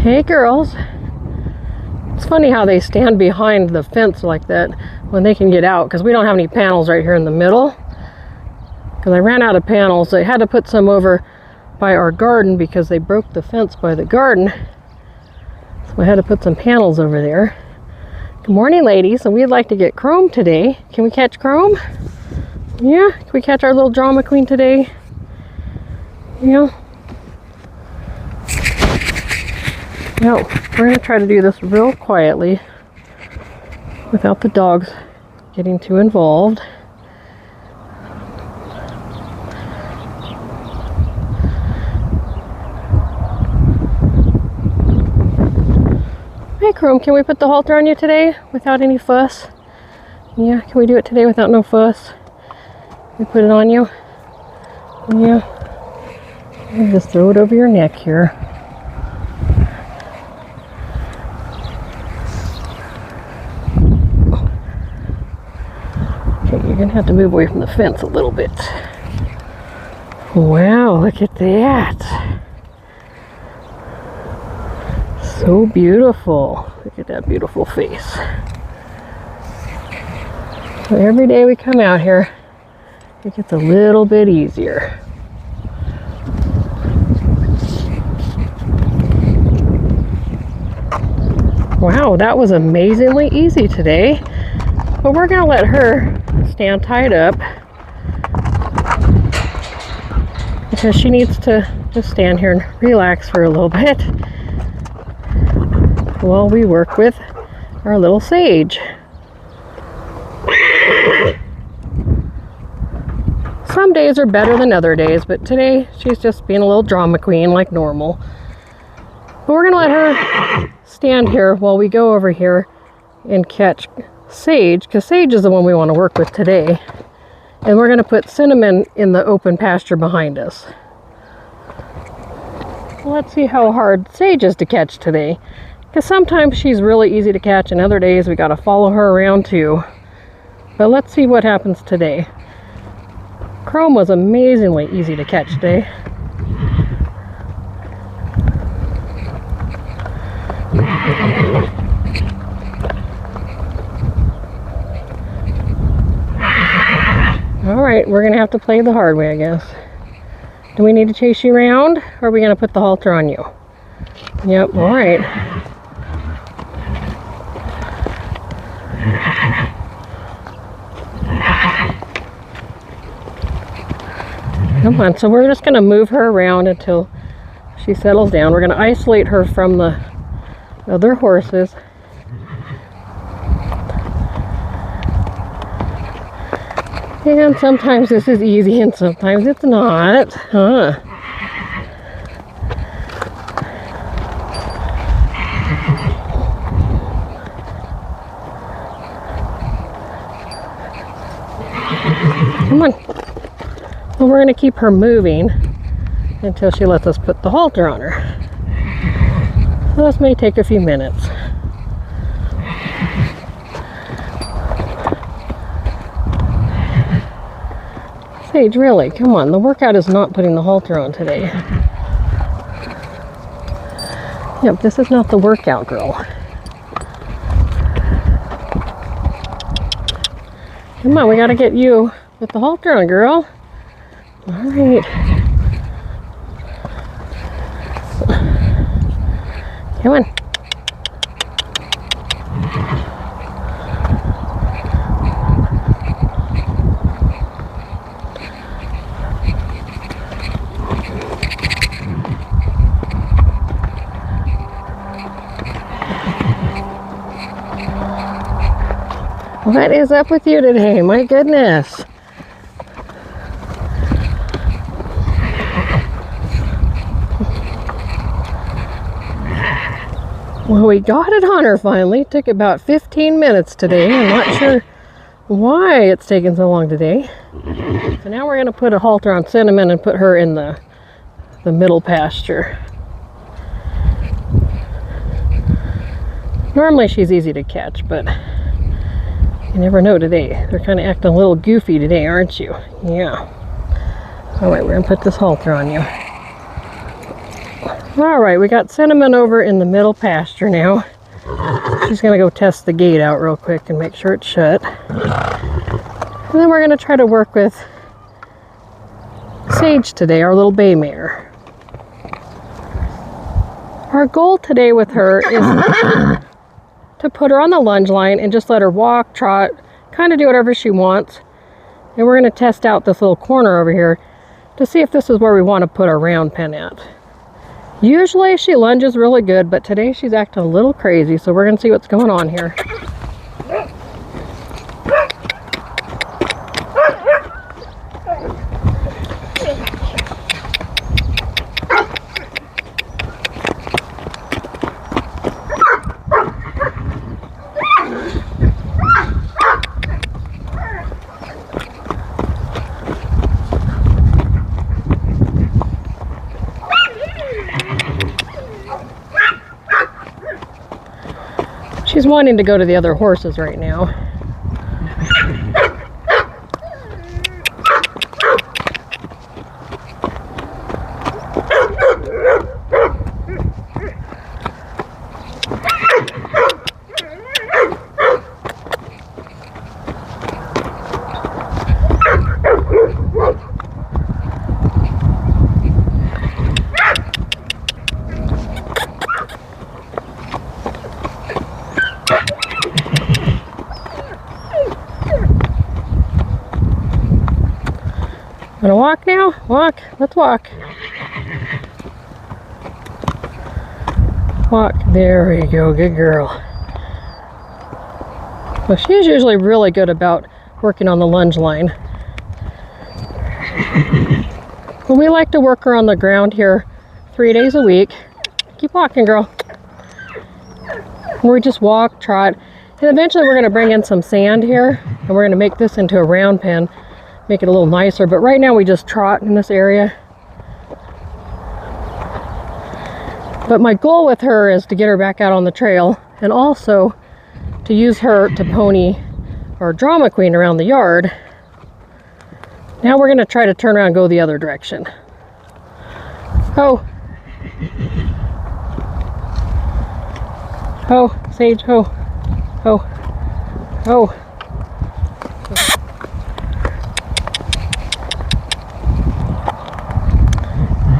Hey girls. It's funny how they stand behind the fence like that when they can get out, because we don't have any panels right here in the middle. Because I ran out of panels. I had to put some over by our garden because they broke the fence by the garden. So I had to put some panels over there. Good morning, ladies. So we'd like to get Chrome today. Can we catch Chrome? Yeah? Can we catch our little drama queen today? Yeah. No, we're going to try to do this real quietly without the dogs getting too involved. Hey Chrome, can we put the halter on you today without any fuss? Yeah, can we do it today without no fuss? We put it on you? Yeah. And just throw it over your neck here. You're gonna have to move away from the fence a little bit. Wow, look at that. So beautiful. Look at that beautiful face. So every day we come out here, it gets a little bit easier. Wow, that was amazingly easy today. But we're gonna let her stand tied up because she needs to just stand here and relax for a little bit while we work with our little Sage. Some days are better than other days, but today she's just being a little drama queen like normal. But we're gonna let her stand here while we go over here and catch Sage, because Sage is the one we want to work with today. And we're going to put Cinnamon in the open pasture behind us. Let's see how hard Sage is to catch today, because sometimes she's really easy to catch and other days we got to follow her around too. But let's see what happens today. Chrome was amazingly easy to catch today. Alright, we're going to have to play the hard way, I guess. Do we need to chase you around, or are we going to put the halter on you? Yep, alright. Come on, so we're just going to move her around until she settles down. We're going to isolate her from the other horses. And sometimes this is easy and sometimes it's not, huh? Come on. Well, we're going to keep her moving until she lets us put the halter on her. So this may take a few minutes. Sage, really, come on. The workout is not putting the halter on today. Yep, this is not the workout, girl. Come on, we gotta get you with the halter on, girl. All right. Come on. What is up with you today? My goodness. Well, we got it on her finally. It took about 15 minutes today. I'm not sure why it's taken so long today. So now we're going to put a halter on Cinnamon and put her in the middle pasture. Normally she's easy to catch, but you never know today. They're kind of acting a little goofy today, aren't you? Yeah. Alright, we're going to put this halter on you. All right, we got Cinnamon over in the middle pasture now. She's gonna go test the gate out real quick and make sure it's shut. And then we're gonna try to work with Sage today, our little bay mare. Our goal today with her is to put her on the lunge line and just let her walk, trot, kind of do whatever she wants. And we're gonna test out this little corner over here to see if this is where we want to put our round pen at. Usually she lunges really good, but today she's acting a little crazy, so we're going to see what's going on here. She's wanting to go to the other horses right now. Wanna walk now? Walk. Let's walk. Walk. There we go. Good girl. Well, she's usually really good about working on the lunge line. Well, we like to work her on the ground here 3 days a week. Keep walking, girl. We just walk, trot, and eventually we're going to bring in some sand here, and we're going to make this into a round pen. Make it a little nicer, but right now we just trot in this area. But my goal with her is to get her back out on the trail and also to use her to pony our drama queen around the yard. Now we're going to try to turn around and go the other direction. Ho! Ho, Sage, ho! Ho! Ho!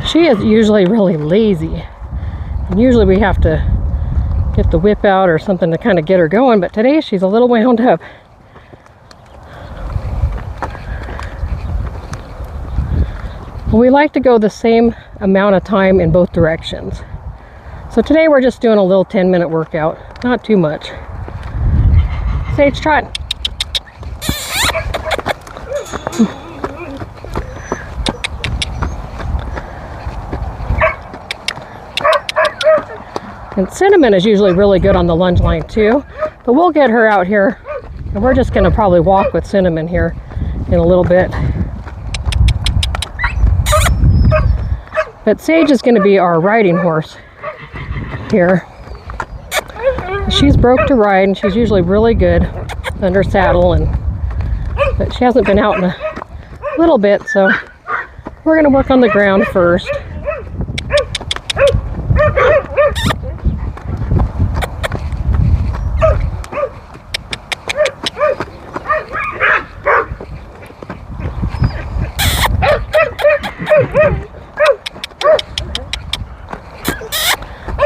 She is usually really lazy, and usually we have to get the whip out or something to kind of get her going, but today she's a little wound up. We like to go the same amount of time in both directions. So today we're just doing a little 10-minute workout, not too much. Sage, trot. And Cinnamon is usually really good on the lunge line too, but we'll get her out here, and we're just going to probably walk with Cinnamon here in a little bit. But Sage is going to be our riding horse here. She's broke to ride, and she's usually really good under saddle, but she hasn't been out in a little bit, so we're going to work on the ground first.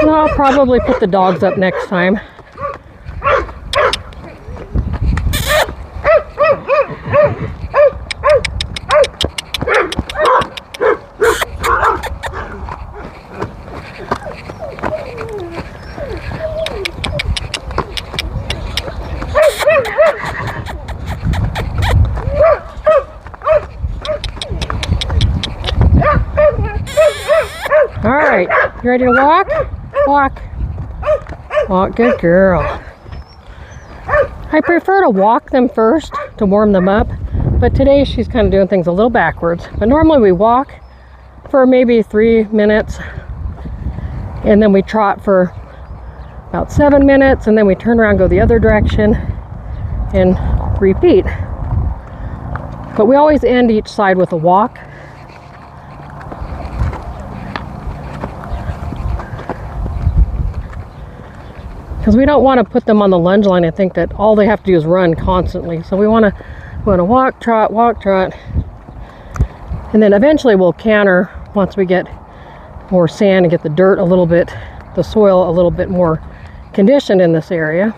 I'll probably put the dogs up next time. All right, you ready to walk? Walk. Walk, good girl. I prefer to walk them first to warm them up, but today she's kind of doing things a little backwards. But normally we walk for maybe 3 minutes, and then we trot for about 7 minutes, and then we turn around and go the other direction and repeat. But we always end each side with a walk. because we don't want to put them on the lunge line and think that all they have to do is run constantly. So we want to walk, trot, and then eventually we'll canter once we get more sand and get the dirt a little bit, the soil a little bit more conditioned in this area.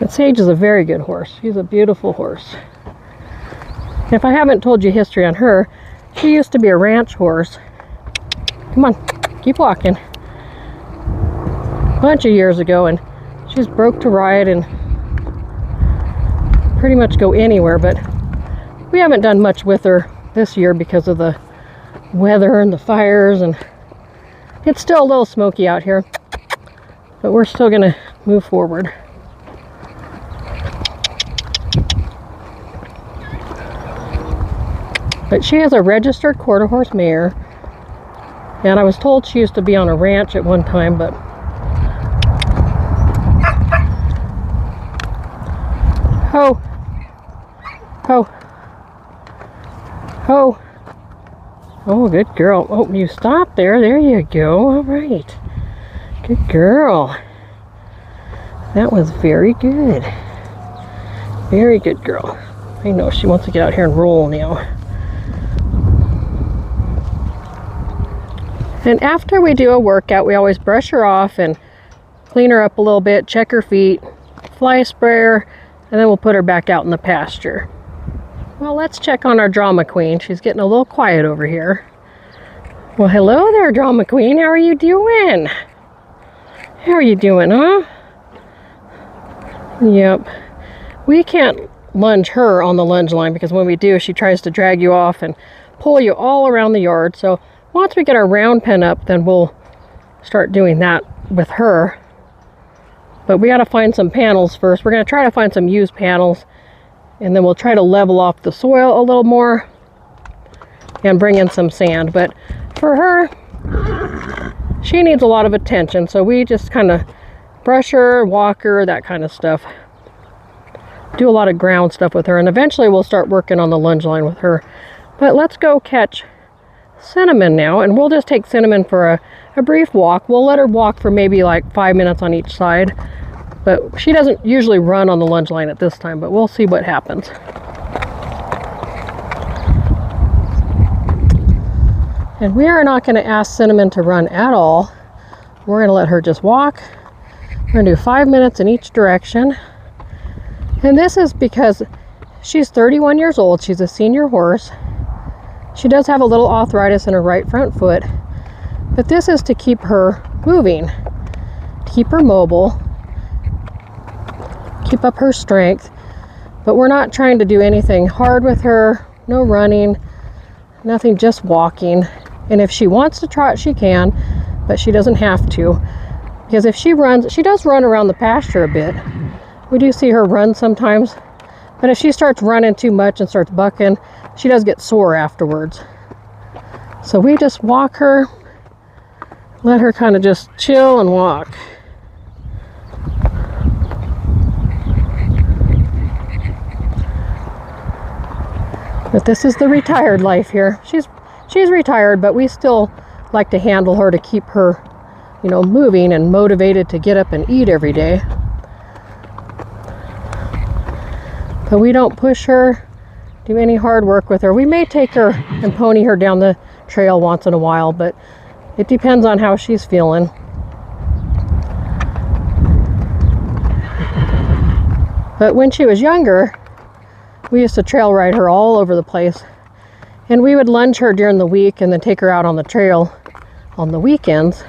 But Sage is a very good horse. She's a beautiful horse. If I haven't told you history on her, she used to be a ranch horse. Come on, keep walking. A bunch of years ago, and she's broke to ride and pretty much go anywhere, but we haven't done much with her this year because of the weather and the fires, and it's still a little smoky out here, but we're still gonna move forward. But she is a registered quarter horse mare, and I was told she used to be on a ranch at one time, but ho, ho, ho. Oh, good girl. Oh, you stopped there. There you go. All right. Good girl. That was very good. Very good girl. I know she wants to get out here and roll now. And after we do a workout, we always brush her off and clean her up a little bit, check her feet, fly spray her, and then we'll put her back out in the pasture. Well, let's check on our drama queen. She's getting a little quiet over here. Well, hello there, drama queen. How are you doing? How are you doing, huh? Yep. We can't lunge her on the lunge line because when we do, she tries to drag you off and pull you all around the yard. So once we get our round pen up, then we'll start doing that with her. But we got to find some panels first. We're going to try to find some used panels, and then we'll try to level off the soil a little more and bring in some sand. But for her, she needs a lot of attention, so we just kind of brush her, walk her, that kind of stuff. Do a lot of ground stuff with her, and eventually we'll start working on the lunge line with her. But let's go catch Cinnamon now, and we'll just take Cinnamon for a brief walk. We'll let her walk for maybe like 5 minutes on each side, but she doesn't usually run on the lunge line at this time, but we'll see what happens. And we are not going to ask Cinnamon to run at all. We're going to let her just walk. We're going to do 5 minutes in each direction, and this is because she's 31 years old. She's a senior horse. She does have a little arthritis in her right front foot, but this is to keep her moving, to keep her mobile, keep up her strength. But we're not trying to do anything hard with her, no running, nothing, just walking. And if she wants to trot, she can, but she doesn't have to. Because if she runs, she does run around the pasture a bit. We do see her run sometimes, but if she starts running too much and starts bucking, she does get sore afterwards. So we just walk her, let her kind of just chill and walk. But this is the retired life here. She's retired, but we still like to handle her to keep her, you know, moving and motivated to get up and eat every day. But we don't push her, do any hard work with her. We may take her and pony her down the trail once in a while, but it depends on how she's feeling. But when she was younger, we used to trail ride her all over the place, and we would lunge her during the week and then take her out on the trail on the weekends.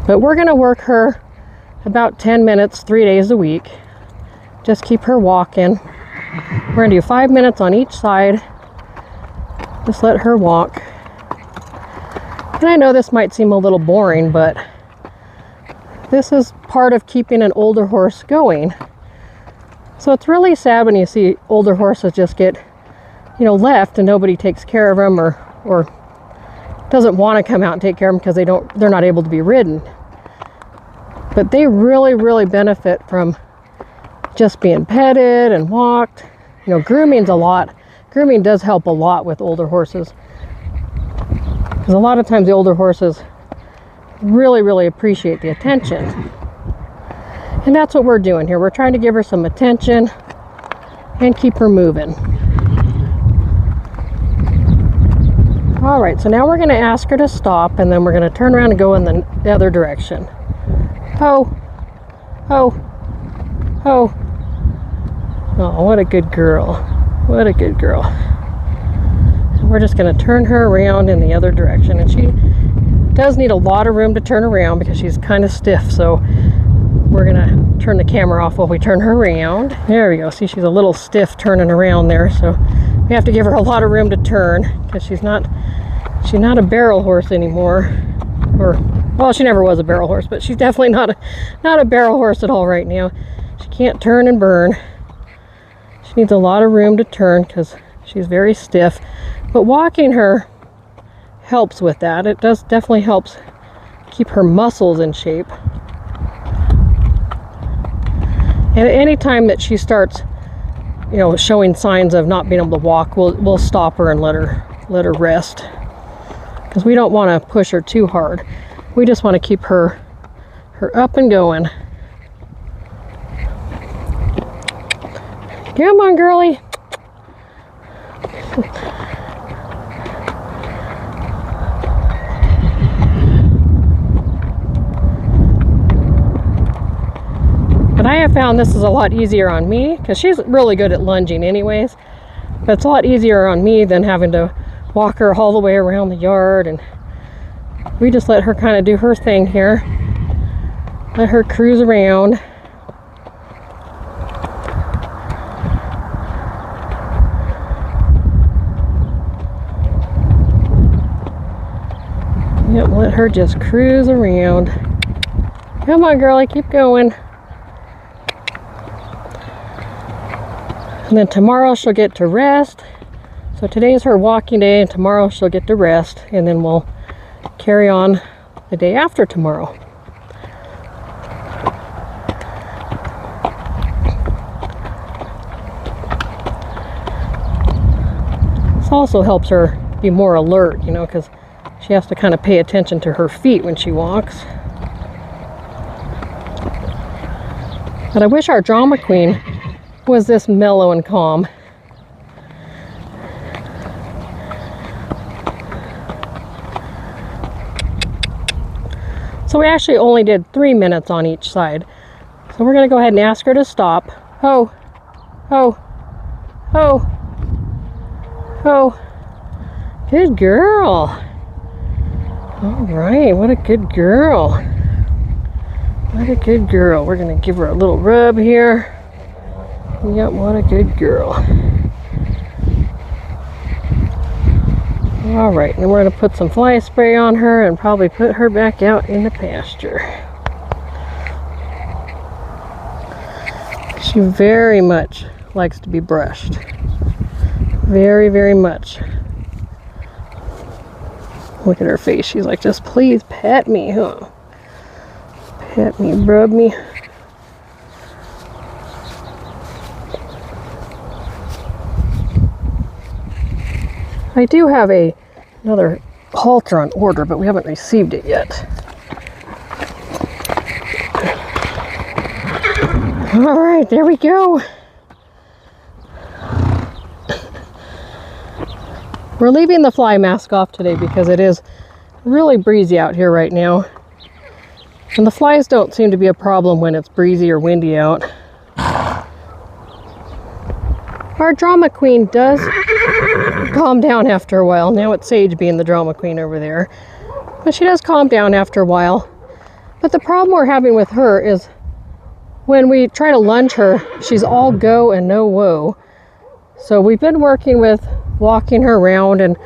But we're going to work her about 10 minutes 3 days a week. Just keep her walking. We're going to do 5 minutes on each side. Just let her walk. And I know this might seem a little boring, but this is part of keeping an older horse going. So it's really sad when you see older horses just get, you know, left and nobody takes care of them, or doesn't want to come out and take care of them because they're not able to be ridden. But they really, really benefit from just being petted and walked. You know, grooming's a lot. Grooming does help a lot with older horses. Because a lot of times the older horses really appreciate the attention. And that's what we're doing here. We're trying to give her some attention and keep her moving. All right, so now we're going to ask her to stop, and then we're going to turn around and go in the other direction. Ho, ho, ho. Oh, what a good girl. What a good girl. And we're just going to turn her around in the other direction. And she does need a lot of room to turn around because she's kind of stiff. So we're going to turn the camera off while we turn her around. There we go. See, she's a little stiff turning around there. So we have to give her a lot of room to turn because she's not a barrel horse anymore. Or, well, she never was a barrel horse, but she's definitely not a barrel horse at all right now. She can't turn and burn. She needs a lot of room to turn because she's very stiff. But walking her helps with that. It definitely helps keep her muscles in shape. And any time that she starts, you know, showing signs of not being able to walk, we'll stop her and let her rest. Because we don't want to push her too hard. We just want to keep her up and going. Come on, girlie. But I have found this is a lot easier on me, because she's really good at lunging anyways. But it's a lot easier on me than having to walk her all the way around the yard. And we just let her kind of do her thing here. Let her cruise around. Yep, let her just cruise around. Come on, girlie, keep going. And then tomorrow she'll get to rest. So today is her walking day, and tomorrow she'll get to rest, and then we'll carry on the day after tomorrow. This also helps her be more alert, you know, because she has to kind of pay attention to her feet when she walks. But I wish our drama queen was this mellow and calm. So we actually only did 3 minutes on each side. So we're going to go ahead and ask her to stop. Ho, ho, ho, ho. Good girl. All right, what a good girl. What a good girl. We're going to give her a little rub here. Yep, what a good girl. All right, and we're going to put some fly spray on her and probably put her back out in the pasture. She very much likes to be brushed. Very much. Look at her face. She's like, just please pet me, huh? Pet me, rub me. I do have another halter on order, but we haven't received it yet. All right, there we go. We're leaving the fly mask off today because it is really breezy out here right now. And the flies don't seem to be a problem when it's breezy or windy out. Our drama queen does calm down after a while. Now it's Sage being the drama queen over there. But she does calm down after a while. But the problem we're having with her is when we try to lunge her, she's all go and no whoa. So we've been working with walking her around and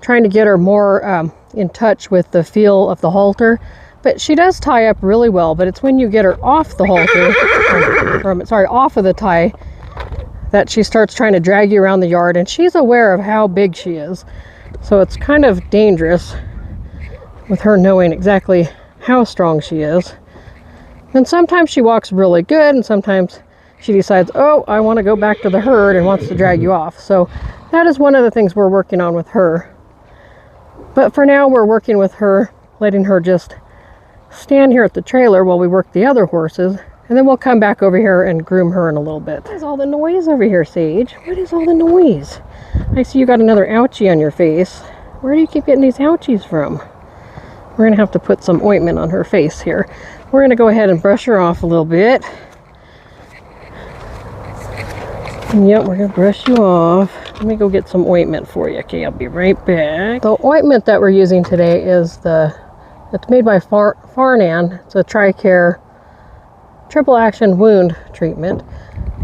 trying to get her more in touch with the feel of the halter. But she does tie up really well, but it's when you get her off the halter, off of the tie, that she starts trying to drag you around the yard, and she's aware of how big she is. So it's kind of dangerous with her knowing exactly how strong she is. And sometimes she walks really good, and sometimes she decides, oh, I want to go back to the herd, and wants to drag you off. So that is one of the things we're working on with her. But for now, we're working with her, letting her just stand here at the trailer while we work the other horses. And then we'll come back over here and groom her in a little bit. What is all the noise over here, Sage? What is all the noise? I see you got another ouchie on your face. Where do you keep getting these ouchies from? We're gonna have to put some ointment on her face here. We're gonna go ahead and brush her off a little bit. Yep, we're gonna brush you off. Let me go get some ointment for you. Okay, I'll be right back. The ointment that we're using today is it's made by Farnan. It's a TRICARE triple action wound treatment.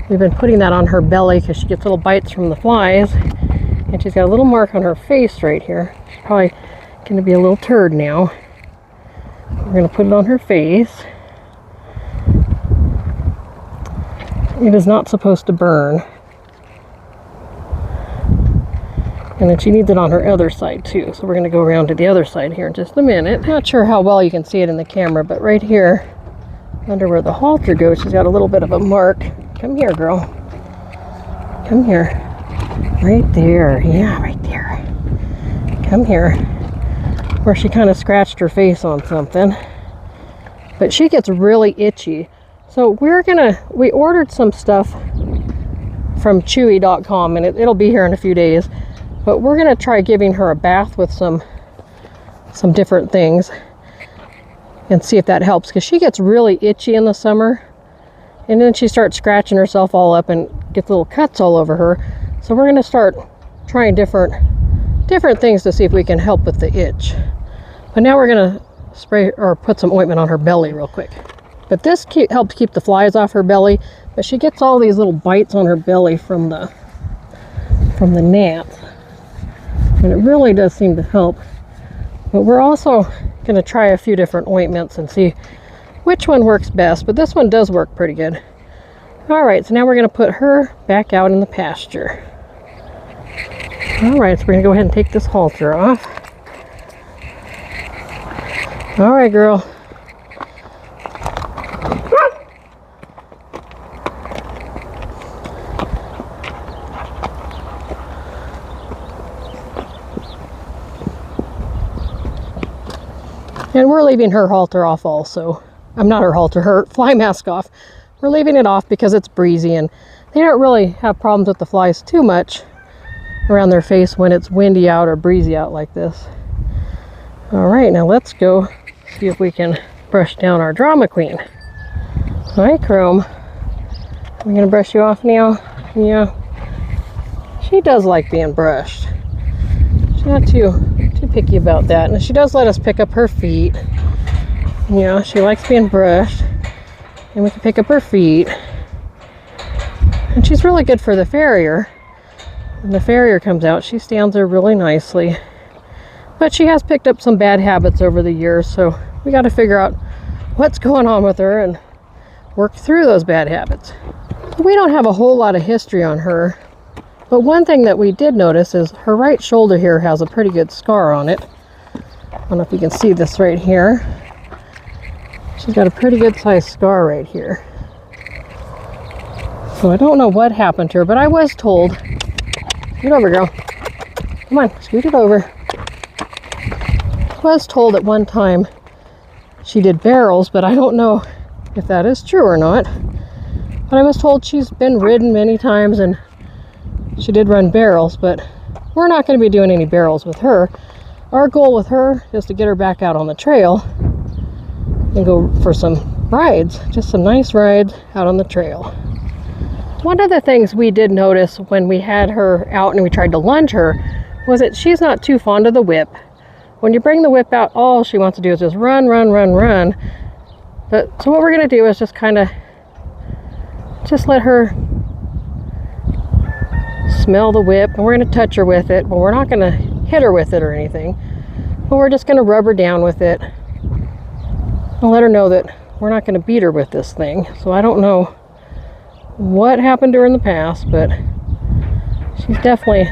We've been putting that on her belly because she gets little bites from the flies. And she's got a little mark on her face right here. She's probably gonna be a little turd now. We're gonna put it on her face. It is not supposed to burn. And then she needs it on her other side too. So we're gonna go around to the other side here in just a minute. Not sure how well you can see it in the camera, but right here, under where the halter goes, she's got a little bit of a mark. Come here, girl. Come here. Right there. Yeah, right there. Come here. Where she kind of scratched her face on something. But she gets really itchy. So we ordered some stuff from Chewy.com, and it'll be here in a few days. But we're gonna try giving her a bath with some different things and see if that helps, because she gets really itchy in the summer, and then she starts scratching herself all up and gets little cuts all over her. So we're gonna start trying different things to see if we can help with the itch. But now we're gonna spray or put some ointment on her belly real quick. But this helps keep the flies off her belly, but she gets all these little bites on her belly from the gnats. And it really does seem to help. But we're also going to try a few different ointments and see which one works best. But this one does work pretty good. Alright, so now we're going to put her back out in the pasture. Alright, so we're going to go ahead and take this halter off. Alright, girl. And we're leaving her halter off also. I'm not her halter, her fly mask off. We're leaving it off because it's breezy, and they don't really have problems with the flies too much around their face when it's windy out or breezy out like this. All right, now let's go see if we can brush down our drama queen. Hi, Chrome. I'm gonna brush you off now. Yeah, she does like being brushed. She's not too picky about that, and she does let us pick up her feet. Yeah, she likes being brushed, and we can pick up her feet. And she's really good for the farrier. When the farrier comes out, she stands there really nicely. But she has picked up some bad habits over the years, so we got to figure out what's going on with her and work through those bad habits. We don't have a whole lot of history on her. But one thing that we did notice is her right shoulder here has a pretty good scar on it. I don't know if you can see this right here. She's got a pretty good sized scar right here. So I don't know what happened to her, but I was told, scoot over, girl. Come on, scoot it over. I was told at one time she did barrels, but I don't know if that is true or not. But I was told she's been ridden many times and she did run barrels, but we're not going to be doing any barrels with her. Our goal with her is to get her back out on the trail and go for some rides, just some nice rides out on the trail. One of the things we did notice when we had her out and we tried to lunge her was that she's not too fond of the whip. When you bring the whip out, all she wants to do is just run, run, run, run. But so what we're going to do is just kind of just let her smell the whip, and we're going to touch her with it, but we're not going to hit her with it or anything. But we're just going to rub her down with it and let her know that we're not going to beat her with this thing. So I don't know what happened to her in the past, but she's definitely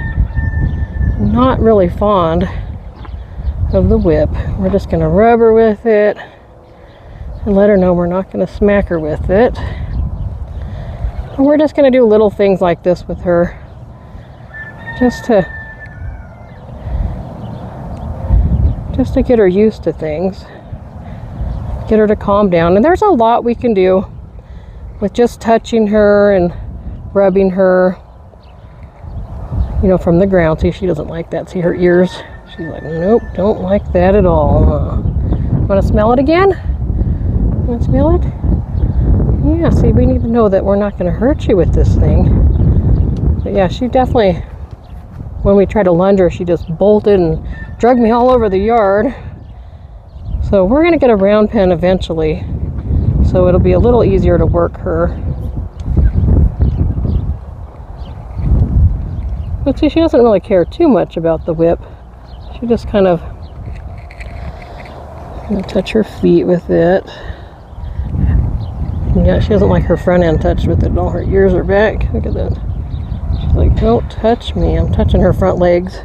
not really fond of the whip. We're just going to rub her with it and let her know we're not going to smack her with it. And we're just going to do little things like this with her, just to just to get her used to things, get her to calm down. And there's a lot we can do with just touching her and rubbing her, you know, from the ground. See, she doesn't like that. See her ears? She's like, nope, don't like that at all. Want to smell it again? Want to smell it? Yeah, see, we need to know that we're not going to hurt you with this thing. But yeah, she definitely, when we tried to lunge her, she just bolted and dragged me all over the yard. So we're going to get a round pen eventually, so it'll be a little easier to work her. But see, she doesn't really care too much about the whip. She just kind of, touch her feet with it. Yeah, she doesn't like her front end touched with it. All her ears are back. Look at that. She's like, don't touch me. I'm touching her front legs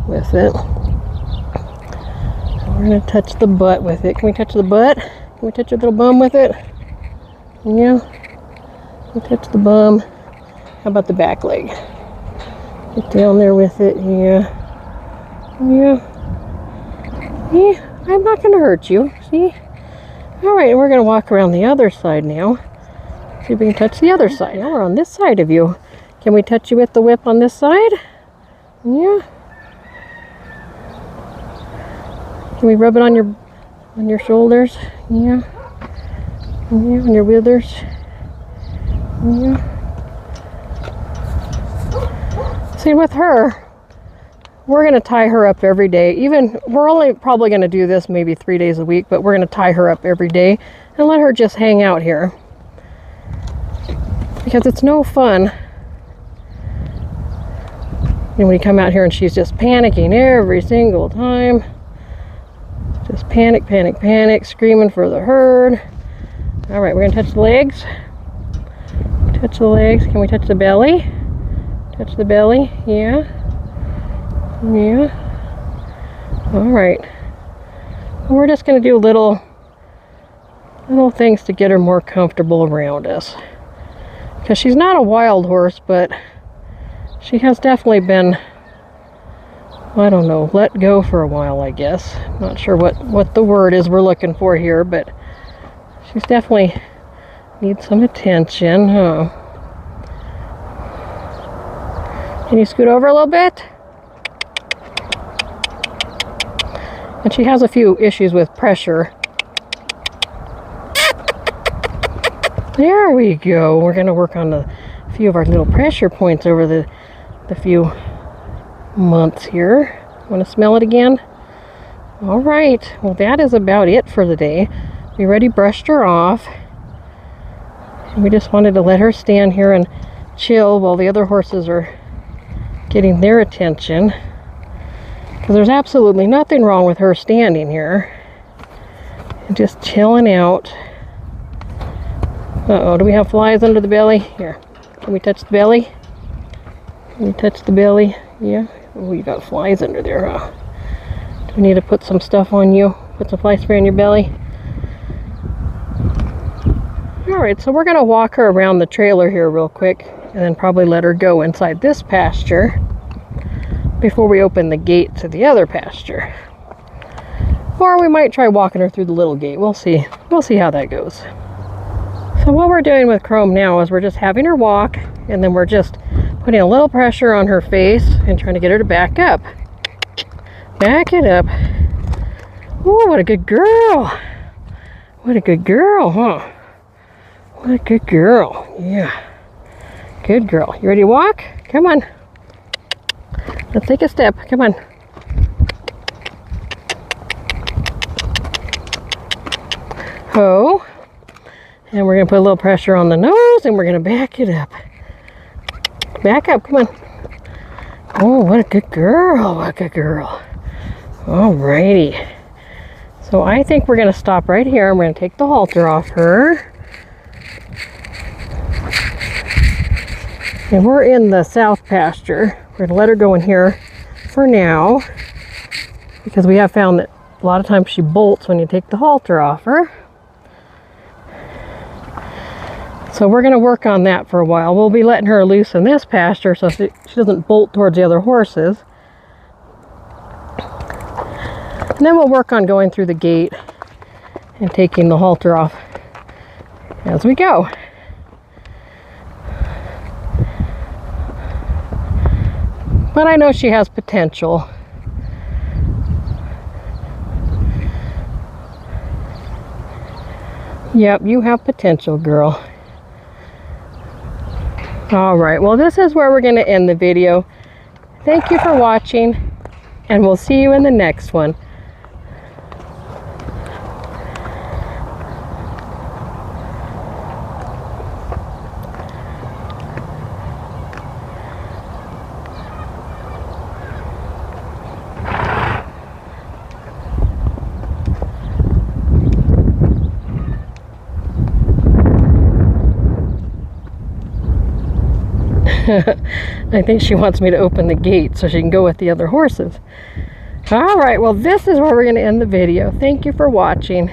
with it. We're going to touch the butt with it. Can we touch the butt? Can we touch her little bum with it? Yeah. We'll touch the bum. How about the back leg? Get down there with it. Yeah. Yeah. Yeah. I'm not going to hurt you. See? Alright, we're going to walk around the other side now. See if we can touch the other side. Now we're on this side of you. Can we touch you with the whip on this side? Yeah. Can we rub it on your shoulders? Yeah. Yeah, on your withers. Yeah. See, with her, we're going to tie her up every day. We're only probably going to do this maybe 3 days a week, but we're going to tie her up every day and let her just hang out here. Because it's no fun, you know, when you come out here and she's just panicking every single time. Just panic, panic, panic, screaming for the herd. Alright, we're going to touch the legs. Touch the legs. Can we touch the belly? Touch the belly. Yeah. Yeah. Alright. We're just going to do little things to get her more comfortable around us. Because she's not a wild horse, but she has definitely been, I don't know, let go for a while, I guess. Not sure what the word is we're looking for here, but she's definitely needs some attention, huh? Can you scoot over a little bit? And she has a few issues with pressure. There we go. We're going to work on a few of our little pressure points over the few months here. Want to smell it again? All right. Well, that is about it for the day. We already brushed her off. And we just wanted to let her stand here and chill while the other horses are getting their attention. Because there's absolutely nothing wrong with her standing here and just chilling out. Uh-oh, do we have flies under the belly? Here, can we touch the belly? Can we touch the belly? Yeah. Oh, you got flies under there, huh? Do we need to put some stuff on you? Put some fly spray on your belly? Alright, so we're going to walk her around the trailer here real quick and then probably let her go inside this pasture before we open the gate to the other pasture. Or we might try walking her through the little gate. We'll see. We'll see how that goes. So what we're doing with Chrome now is we're just having her walk, and then we're just putting a little pressure on her face and trying to get her to back up. Back it up. Oh, what a good girl. What a good girl, huh? What a good girl. Yeah. Good girl. You ready to walk? Come on. Let's take a step. Come on. Ho. And we're going to put a little pressure on the nose and we're going to back it up. Back up. Come on. Oh, what a good girl. What a good girl. Alrighty. So I think we're going to stop right here. I'm going to take the halter off her. And we're in the south pasture. We're going to let her go in here for now, because we have found that a lot of times she bolts when you take the halter off her. So we're going to work on that for a while. We'll be letting her loose in this pasture so she doesn't bolt towards the other horses. And then we'll work on going through the gate and taking the halter off as we go. But I know she has potential. Yep, you have potential, girl. All right, well, this is where we're going to end the video. Thank you for watching, and we'll see you in the next one. I think she wants me to open the gate so she can go with the other horses. All right, well, this is where we're going to end the video. Thank you for watching.